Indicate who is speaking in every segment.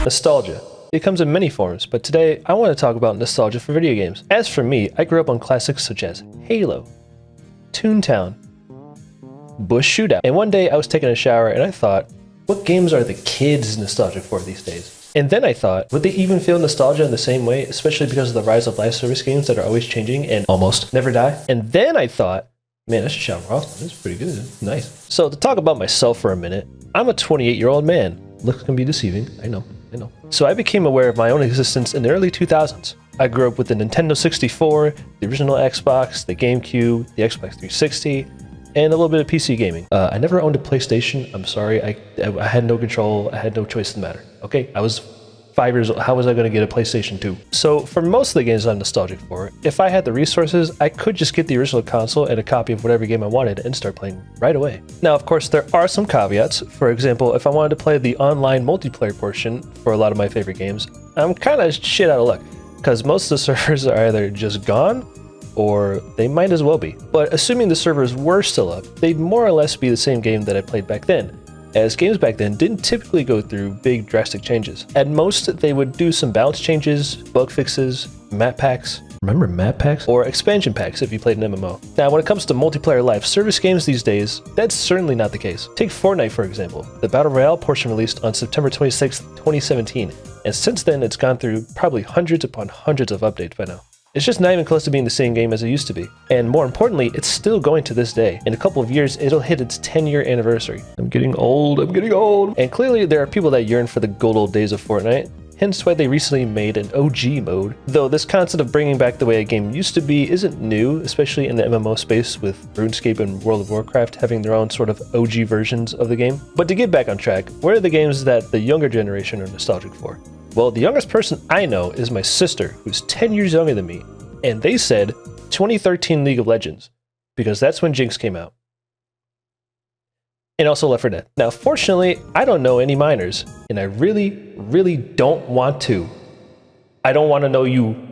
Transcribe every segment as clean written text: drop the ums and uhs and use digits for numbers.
Speaker 1: Nostalgia. It comes in many forms, but today I want to talk about nostalgia for video games. As for me, I grew up on classics such as Halo, Toontown, Bush Shootout, and one day I was taking a shower and I thought, what games are the kids nostalgic for these days? And then I thought, would they even feel nostalgia in the same way, especially because of the rise of live service games that are always changing and almost never die? And then I thought, man, I should shower often. That's pretty good. Nice. So to talk about myself for a minute, I'm a 28-year-old man. Looks can be deceiving. I know. So I became aware of my own existence in the early 2000s. I grew up with the Nintendo 64, the original Xbox, the GameCube, the Xbox 360, and a little bit of PC gaming. I never owned a PlayStation. I'm sorry. I had no control. I had no choice in the matter. Okay, I was 5 years old. How was I going to get a PlayStation 2? So for most of the games I'm nostalgic for, if I had the resources, I could just get the original console and a copy of whatever game I wanted and start playing right away. Now, of course, there are some caveats. For example, if I wanted to play the online multiplayer portion for a lot of my favorite games, I'm kind of shit out of luck because most of the servers are either just gone or they might as well be. But assuming the servers were still up, they'd more or less be the same game that I played back then, as games back then didn't typically go through big drastic changes. At most, they would do some balance changes, bug fixes, map packs. Remember map packs? Or expansion packs if you played an MMO. Now, when it comes to multiplayer live service games these days, that's certainly not the case. Take Fortnite, for example. The Battle Royale portion released on September 26, 2017, and since then it's gone through probably hundreds upon hundreds of updates by now. It's just not even close to being the same game as it used to be. And more importantly, it's still going to this day. In a couple of years, it'll hit its 10-year anniversary. I'm getting old. And clearly there are people that yearn for the good old days of Fortnite, hence why they recently made an OG mode. Though this concept of bringing back the way a game used to be isn't new, especially in the MMO space with RuneScape and World of Warcraft having their own sort of OG versions of the game. But to get back on track, what are the games that the younger generation are nostalgic for? Well, the youngest person I know is my sister, who's 10 years younger than me, and they said 2013 League of Legends, because that's when Jinx came out. And also Left 4 Dead. Now, fortunately, I don't know any minors, and I really don't want to. I don't want to know you.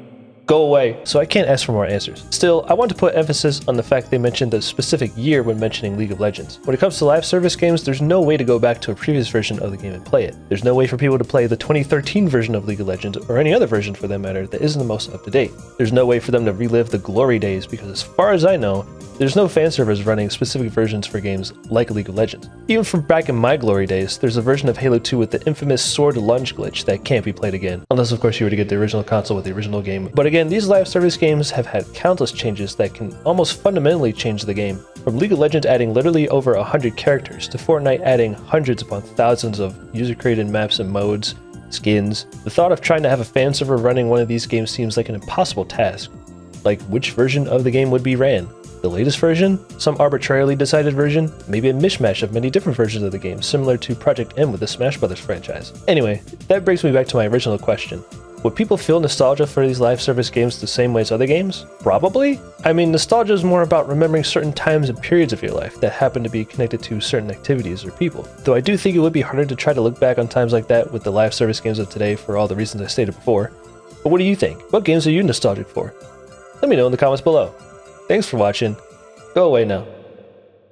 Speaker 1: Go away. So I can't ask for more answers. Still, I want to put emphasis on the fact they mentioned the specific year when mentioning League of Legends. When it comes to live service games, there's no way to go back to a previous version of the game and play it. There's no way for people to play the 2013 version of League of Legends, or any other version for that matter, that isn't the most up-to-date. There's no way for them to relive the glory days, because as far as I know, there's no fan servers running specific versions for games like League of Legends. Even from back in my glory days, there's a version of Halo 2 with the infamous sword lunge glitch that can't be played again, unless of course you were to get the original console with the original game. But again, these live service games have had countless changes that can almost fundamentally change the game. From League of Legends adding literally over 100 characters, to Fortnite adding hundreds upon thousands of user-created maps and modes, skins, the thought of trying to have a fan server running one of these games seems like an impossible task. Like, which version of the game would be ran? The latest version? Some arbitrarily decided version? Maybe a mishmash of many different versions of the game, similar to Project M with the Smash Brothers franchise. Anyway, that brings me back to my original question. Would people feel nostalgia for these live service games the same way as other games? Probably. I mean, nostalgia is more about remembering certain times and periods of your life that happen to be connected to certain activities or people. Though I do think it would be harder to try to look back on times like that with the live service games of today for all the reasons I stated before. But what do you think? What games are you nostalgic for? Let me know in the comments below. Thanks for watching. Go away now.